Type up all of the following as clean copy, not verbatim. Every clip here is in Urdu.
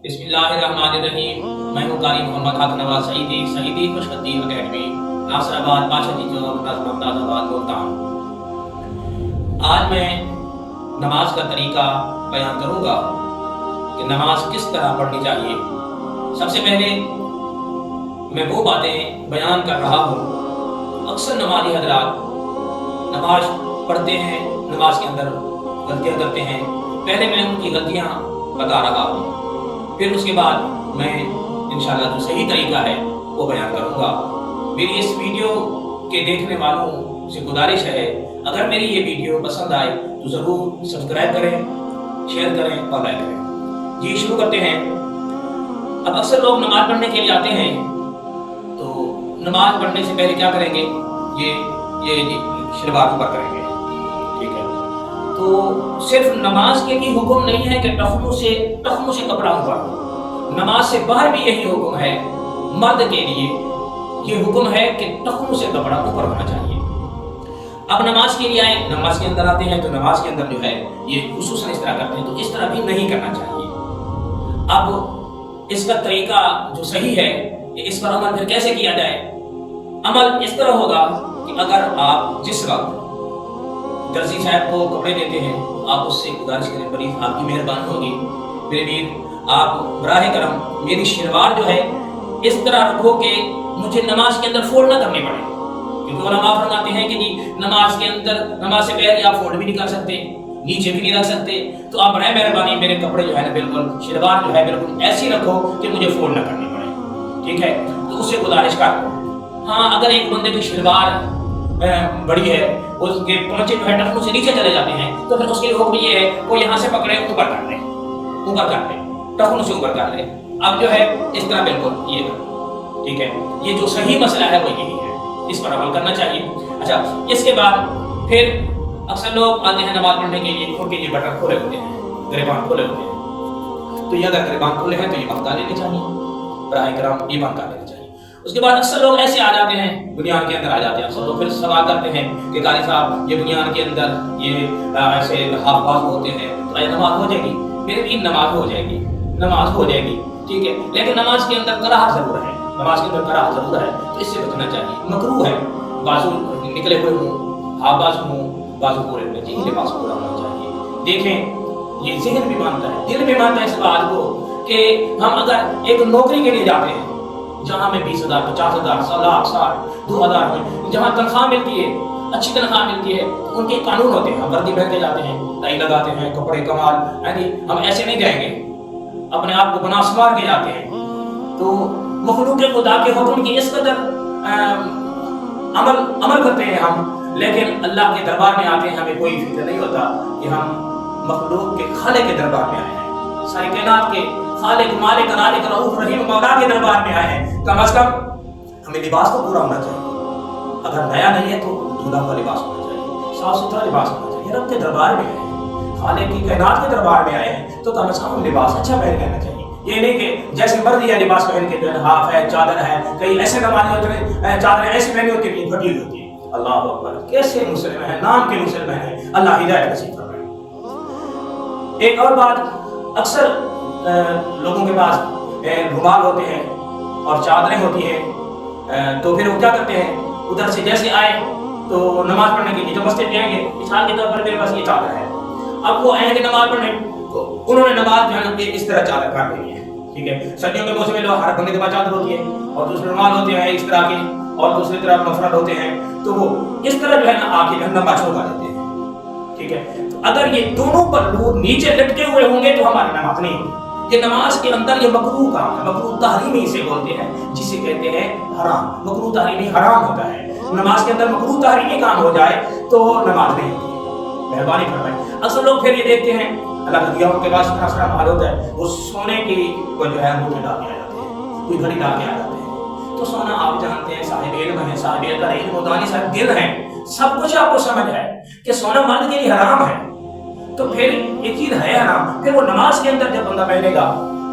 بسم اللہ الرحمن الرحیم۔ میں ہوں قاری محمد حق نواز شہیدی خوشخطی اکیڈمی ناصر آباد بادشاہ جی چوک ممتاز آباد ملتان۔ آج میں نماز کا طریقہ بیان کروں گا کہ نماز کس طرح پڑھنی چاہیے۔ سب سے پہلے میں وہ باتیں بیان کر رہا ہوں، اکثر نمازی حضرات نماز پڑھتے ہیں، نماز کے اندر غلطیاں کرتے ہیں۔ پہلے میں ان کی غلطیاں بتا رہا ہوں، پھر اس کے بعد میں انشاءاللہ جو صحیح طریقہ ہے وہ بیان کروں گا۔ میری اس ویڈیو کے دیکھنے والوں سے گزارش ہے، اگر میری یہ ویڈیو پسند آئے تو ضرور سبسکرائب کریں، شیئر کریں اور لائک کریں۔ جی شروع کرتے ہیں۔ اب اکثر لوگ نماز پڑھنے کے لیے آتے ہیں تو نماز پڑھنے سے پہلے کیا کریں گے، یہ شلوار اوپر کریں گے، ٹھیک ہے۔ تو صرف نماز کے لیے حکم نہیں ہے کہ ٹخنوں سے کپڑا اوپر ہو، نماز سے باہر بھی یہی حکم ہے۔ مرد کے لیے یہ حکم ہے کہ ٹخنوں سے کپڑا اوپر ہونا چاہیے۔ اب نماز کے لیے آئے، نماز کے اندر آتے ہیں تو نماز کے اندر جو ہے یہ خصوصاً اس طرح کرتے ہیں، تو اس طرح بھی نہیں کرنا چاہیے۔ اب اس کا طریقہ جو صحیح ہے، اس پر عمل پھر کیسے کیا جائے؟ عمل اس طرح ہوگا کہ اگر آپ جس وقت درزی صاحب کو کپڑے دیتے ہیں، آپ اس سے گزارش کریں، پلیز آپ کی مہربانی ہوگی میرے ویر، آپ براہ کرم میری شلوار جو ہے اس طرح رکھو کہ مجھے نماز کے اندر فولڈ نہ کرنے پڑے، کیونکہ علماء فرماتے ہیں کہ جی نماز کے اندر نماز سے پہلے آپ فولڈ بھی نہیں کر سکتے، نیچے بھی نہیں رکھ سکتے، تو آپ براہ مہربانی میرے کپڑے جو ہے نا بالکل شلوار جو ہے بالکل ایسی رکھو کہ مجھے فولڈ نہ کرنی پڑے، ٹھیک ہے۔ تو اس سے گزارش کرو۔ ہاں اگر ایک بندے کی شلوار بڑی ہے، اس کے پہنچے جو ہے ٹخنوں سے نیچے چلے جاتے ہیں، تو پھر اس کے حکم یہ ہے وہ یہاں سے پکڑے اوپر کر لیں، ٹخنوں سے اوپر کر لیں۔ اب جو ہے اس طرح بالکل یہ کرو، ٹھیک ہے۔ یہ جو صحیح مسئلہ ہے وہ یہی ہے، اس پر عمل کرنا چاہیے۔ اچھا، اس کے بعد پھر اکثر لوگ آتے ہیں نماز پڑھنے کے لیے، ان کے یہ بٹن کھولے ہوتے ہیں، گریبان کھولے ہوتے ہیں، تو یہ اگر گریبان کھولے ہیں تو یہ بند کر لینے چاہیے، براہ کرم یہ بند کر لینے چاہیے۔ اس کے بعد اکثر لوگ ایسے آ جاتے ہیں، بنیاد کے اندر آ جاتے ہیں، اکثر لوگ پھر سوال کرتے ہیں کہ قاری صاحب یہ بنیاد کے اندر یہ ایسے ہاف باز ہوتے ہیں تو نماز ہو جائے گی؟ پھر بھی نماز ہو جائے گی، نماز ہو جائے گی، ٹھیک ہے، لیکن نماز کے اندر کراہت ضرور ہے، نماز کے اندر کراہت ضرور ہے، تو اس سے بچنا چاہیے۔ مکروہ ہے بازو نکلے ہوئے ہوں، ہاف باز ہوں، بازو پورے ہوئے، جی لباس پورا ہونا چاہیے۔ دیکھیں یہ ذہن بھی مانتا ہے، دل بھی مانتا ہے اس بات کو کہ ہم اگر ایک نوکری کے لیے جاتے ہیں جہاں میں 20,000 50,000 1,00,000 60 2,000 میں جہاں تنخواہ ملتی ہے، اچھی تنخواہ ملتی ہے، ان کے قانون ہوتے ہیں، ہم وردی پہن کے جاتے ہیں، ٹائی لگاتے ہیں، کپڑے کمال، یعنی ہم ایسے نہیں جائیں گے، اپنے آپ کو بنا سنوار کے جاتے ہیں۔ تو مخلوق خدا کے حکم کی اس قدر عمل کرتے ہیں ہم، لیکن اللہ کے دربار میں آتے ہیں ہمیں کوئی فکر نہیں ہوتا کہ ہم مخلوق کے خالق کے دربار میں آئے ہیں، ساری کائنات کے خالق مالک رازق رؤوف رحیم مولا کے دربار میں آئے ہیں۔ کم از کم ہمیں لباس تو پورا ہونا چاہیے، اگر نیا نہیں ہے تو دھلا ہوا لباس ہونا چاہیے، صاف ستھرا لباس ہونا چاہیے۔ رب کے دربار میں آئے ہیں، خالق کی کائنات کے دربار میں آئے ہیں، تو کم از کم لباس اچھا پہن لینا چاہیے۔ یہ نہیں کہ جیسے مرضی ہے لباس پہن کے جو ہے ہاف ہے، چادر ہے، کئی ایسے نمازی ہوتے ہیں چادریں ایسی پہنی ہوتی ہیں پھٹی ہوئی ہوتی ہے۔ اللہ اکبر، کیسے مسلم ہیں، نام کے مسلم ہیں، اللہ ہدایت نصیب فرمائے۔ ایک اور بات، اکثر لوگوں کے پاس رومال ہوتے ہیں اور چادریں ہوتی ہیں، تو پھر وہ کیا کرتے ہیں، ادھر سے جیسے آئے تو نماز پڑھنے کے لیے جو مسجد میں آئیں گے، مثال کے طور پر میرے پاس یہ چادر ہے، اب وہ آئیں گے نماز پڑھنے تو انہوں نے نماز جو ہے نا اس طرح چادر کر لینی ہے، ٹھیک ہے۔ سردیوں کے موسم میں لوگ ہر بندے کے پاس چادر ہوتی ہے اور دوسرے رومال ہوتے ہیں اس طرح کے، اور دوسری طرف مفرد ہوتے ہیں، تو وہ اس طرح جو ہے نا آ کے نماز چھوڑا دیتے ہیں، ٹھیک ہے۔ تو اگر یہ دونوں پہلو نیچے لٹکے ہوئے ہوں گے تو ہماری نماز نہیں ہوگی۔ یہ نماز کے اندر یہ مکروہ کام ہے، مکروہ تحریمی اسے بولتے ہیں، جسے کہتے ہیں حرام۔ مکروہ تحریمی حرام ہوتا ہے، نماز کے اندر مکروہ تحریمی کام ہو جائے تو نماز نہیں ہوتی، مہربانی فرمائیں۔ اکثر لوگ پھر یہ دیکھتے ہیں اللہ کا دیا ان کے پاس اتنا سارا مال ہوتا ہے، وہ سونے کی وہ جو ہے انگوٹھی ڈال کے آ جاتے ہیں، کوئی گھڑی ڈال کے آ جاتے ہیں۔ تو سونا آپ جانتے ہیں صاحب علم ہے، صاحب علم و دانی صاحب دل ہے، سب کچھ آپ کو سمجھ ہے کہ سونا مرد کے لیے حرام ہے، تو پھر یہ چیز ہے حرام، پھر وہ نماز کے اندر جب بندہ پہنے گا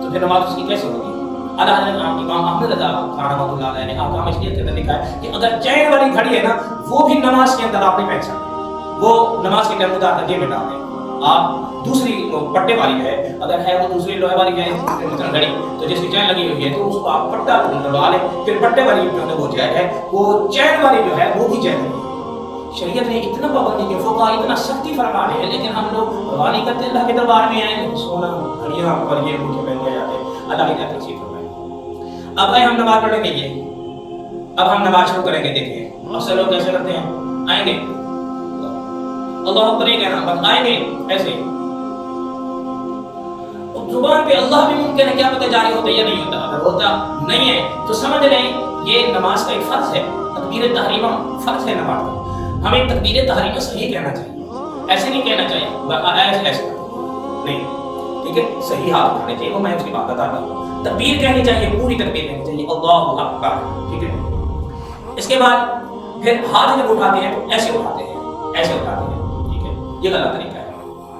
تو پھر نماز اس کی کیسے ہوگی؟ اللہ حضرت امام احمد رضا رحمۃ اللہ علیہ نے احکام اشریعہ کے اندر لکھا ہے کہ اگر چین والی گھڑی ہے نا، وہ بھی نماز کے اندر آپ نہیں پہن سکتے، وہ نماز کے ٹائم اتار کر جیب میں ڈال دیں۔ آپ دوسری پٹے والی جو ہے اگر ہے وہ دوسری لوہے والی ہے مثلا گھڑی تو جس کی چین لگی ہوئی ہے تو اس کو آپ پٹا لگا لیں پھر پٹے والی جو ہے وہ جائز ہے وہ چین والی جو ہے وہ بھی جائز ہے شریعت نے اتنا پابندی کے فقہا اتنا سختی فرما رہے ہیں لیکن ہم لوگ غالی کرتے اللہ کے دربار میں آئے سونا گھڑیاں اور یہ مجھے پہن کے جاتے ہیں اللہ کی تنصیب فرمائے اب آئے ہم نماز پڑھنے کے لیے اب ہم نماز شروع کریں گے دیکھیے اکثر لوگ کیسے کرتے ہیں آئیں گے اللہ اکبر نہیں کہنا بس آئیں گے ایسے زبان پہ اللہ بھی ممکن ہے کیا پتہ جاری ہوتا یا نہیں ہوتا اگر ہوتا نہیں ہے تو سمجھ لیں یہ نماز کا ایک فرض ہے تکبیر تحریمہ فرض ہے نماز کا ہمیں تکبیر تحریمہ صحیح کہنا چاہیے ایسے نہیں کہنا چاہیے ایسے نہیں ٹھیک ہے صحیح ہاتھ اٹھانے چاہیے وہ میں اس کی بات بتا رہا ہوں تکبیر کہنی چاہیے پوری تکبیر کہنی چاہیے اللہ اکبر ٹھیک ہے اس کے بعد پھر ہاتھ جب اٹھاتے ہیں ایسے اٹھاتے ہیں ایسے اٹھاتے ہیں یہ غلط طریقہ ہے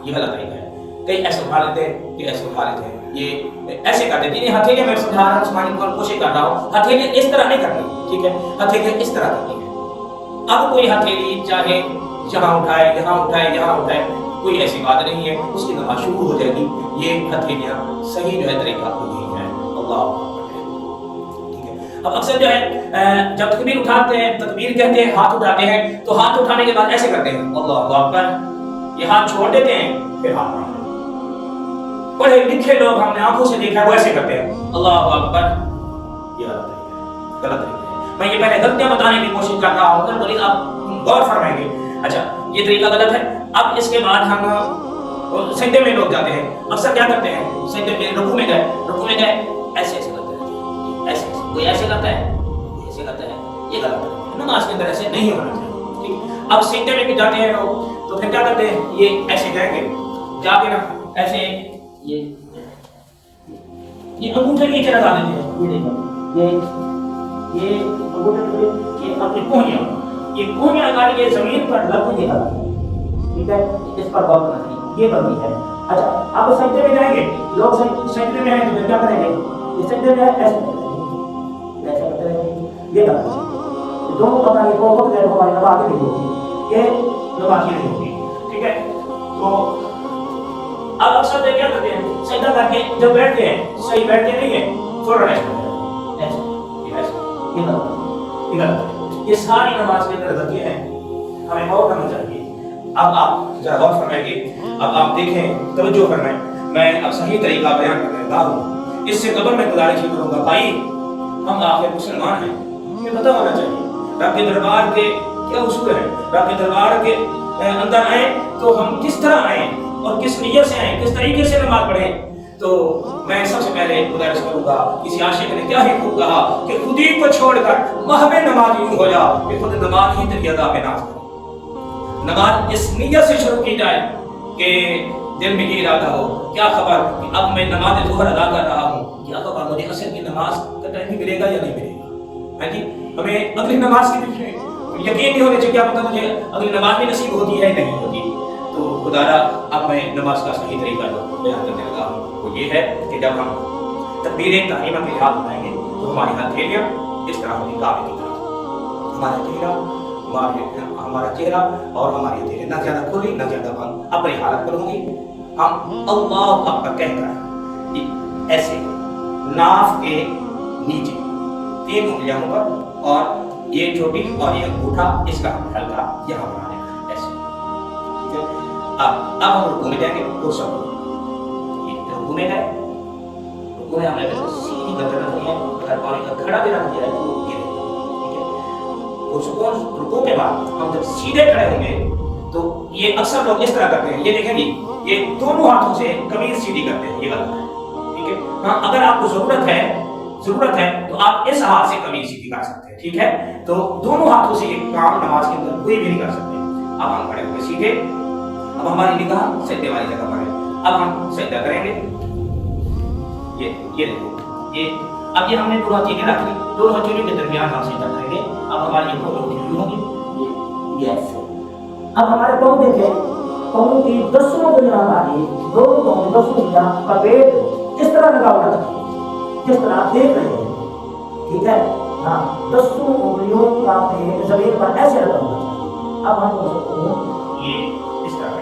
یہ غلط طریقہ ہے کئی ایسے اٹھا لیتے ہیں کہ ایسے اٹھا لیتے ہیں یہ ایسے کرتے ہیں ہتھیلی میں سمجھا رہا ہوں عثمانی کو کوشش کر رہا ہوں ہتھیلی اس طرح نہیں کرنی ٹھیک ہے ہتھیلی اس طرح کرنی ہے اب کوئی ہتھیلی چاہے یہاں اٹھائے یہاں اٹھائے کوئی ایسی بات نہیں ہے اس کی نماز شروع ہو جائے گی یہ ہتھیلیاں صحیح جو ہے طریقہ نہیں ہے اللہ اب اکثر جو ہے جب تکبیر اٹھاتے ہیں تکبیر کہتے ہیں ہاتھ اٹھاتے ہیں تو ہاتھ اٹھانے کے بعد ایسے کرتے ہیں اللہ اکبر یہ ہاتھ چھوڑ دیتے ہیں پھر ہاتھ اٹھاتے ہیں پڑھے لکھے لوگ ہم نے آنکھوں سے دیکھا ہے وہ ایسے کرتے ہیں اللہ اکبر یہ غلط طریقہ ہے میں یہ پہلے غلطیاں بتانے کی کوشش کر رہا ہوں تو آپ غور فرمائیں گے اچھا یہ طریقہ غلط ہے اب اس کے بعد ہم سجدے میں لوگ جاتے ہیں اکثر کیا کرتے ہیں سجدے میں رکوع میں گئے ایسے ایسے کرتے ہیں ایسے کوئی ایسے کرتا ہے ایسے کرتا ہے یہ غلط ہے نماز کے اندر ایسے نہیں ہونا چاہیے ٹھیک اب سجدے میں بھی جاتے ہیں لوگ تو پھر کیا کرتے ہیں یہ ایسے جائیں گے جا کے نا ایسے یہ انگوٹھے نیچے لگا دیتے ہیں یہ دیکھیں یہ انگوٹھے یہ اپنی کوہنیاں لگا کے زمین پر لگ نہیں لگا ٹھیک ہے اس پر غور کرنا چاہیے یہ بندی ہے اچھا اب سجدے میں جائیں گے لوگ سجدے میں ہیں تو کیا کریں گے یہ سجدے میں ایسے ایسا کرتے رہیں یہ غلط ہے دونوں پتہ نہیں وہ وقت ہے ہماری نماز نہیں ہوگی یہ نماز نہیں ہوگی ٹھیک ہے تو اب اکثر دیکھ کیا کرتے ہیں سجدہ کر کے جب بیٹھتے ہیں صحیح بیٹھتے نہیں ہیں فوراً ایسے یہ غلط ہے یہ ساری نماز کے اندر غلطیاں ہیں ہمیں غور کرنا چاہیے اب آپ ذرا غور فرمائیں گے اب آپ دیکھیں توجہ فرمائیں میں اب صحیح طریقہ بیان کرنے لگا ہوں اس سے قبل میں گزارش کروں گا بھائی ہم آخر مسلمان ہیں ہمیں پتہ ہونا چاہیے رب کے دربار کے کیا اصول ہیں رب کے دربار کے اندر آئیں تو ہم کس طرح آئیں اور کس نیت سے آئیں کس طریقے سے نماز پڑھیں تو میں سب سے پہلے گزارش کروں گا کسی عاشق نے کیا ہی خوب کہا کہ خودی کو چھوڑ کر محو نماز یوں ہو جا کہ خود نماز ہی تیری ادا پہ ناز کرے نماز اس نیت سے شروع کی جائے کہ دل میں یہ ارادہ ہو کیا خبر کہ اب میں نماز ظہر ادا کر رہا ہوں کیا خبر مجھے عصر کی نماز کا ٹائم ملے گا یا نہیں ملے گا ہاں جی ہمیں اگلی نماز کی یقین نہیں ہونے چاہیے کیا پتہ مجھے اگلی نماز بھی نصیب ہوتی ہے نہیں ہوتی تو خدارا اب میں نماز کا صحیح طریقہ جو بیان کرنے لگا ہوں وہ یہ ہے کہ جب ہم تکبیر تحریمہ کے ہاتھ اٹھائیں گے تو ہماری ہتھیلیاں اس طرح ہوگی کعبے کی طرح ہمارا چہرہ اور ہماری ہتھیلیاں نہ زیادہ کھلی نہ زیادہ بند اپنی حالت پر ہوں گی ہم اللہ اکبر کہہ کر ایسے ناف کے نیچے 3 انگلیاں پر اور یہ چھوٹی اور یہ انگوٹھا اس کا ہم ہلکا یہاں بنا لیں ایسے ٹھیک ہے اب ہم رکوع میں جائیں گے تو سب رکوع میں گئے رکوع میں ہم نے سیدھی گردن رکھنی ہے اگر پاؤں کا کھڑا بھی رکھ دیا ہے تو یہ ٹھیک ہے رکوع کے بعد ہم جب سیدھے کھڑے ہوں گے تو یہ اکثر لوگ اس طرح کرتے ہیں یہ دیکھیں گے یہ دونوں ہاتھوں سے قمیض سیدھی کرتے ہیں یہ غلط ہے ٹھیک ہے ہاں اگر آپ کو ضرورت ہے تو آپ اس ہاتھ سے قمیض سیدھی کر سکتے ہیں ٹھیک ہے تو دونوں ہاتھوں سے یہ کام نماز کے اندر کوئی بھی نہیں کر سکتے اب ہم کھڑے ہوئے سیدھے اب ہماری نگاہ سجدے والی جگہ پر ہے اب ہم سجدہ کریں گے یہ دیکھو اب یہ ہم نے دونوں چیزیں رکھ لی دونوں چیزوں کے درمیان ہم سجدہ کریں گے اب ہماری یہ دونوں چیزیں ہوں گی ایسے اب ہمارے پاؤں دیکھیں پاؤں کی 10 انگلیاں والی دونوں پاؤں 10 انگلیاں کا پیٹ اس طرح لگا ہونا چاہیے جس طرح آپ دیکھ رہے ہیں ٹھیک ہے ہاں 10 انگلیوں کا پیٹ زمین پر ایسے لگا ہونا چاہیے اب ہم یہ اس طرح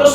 10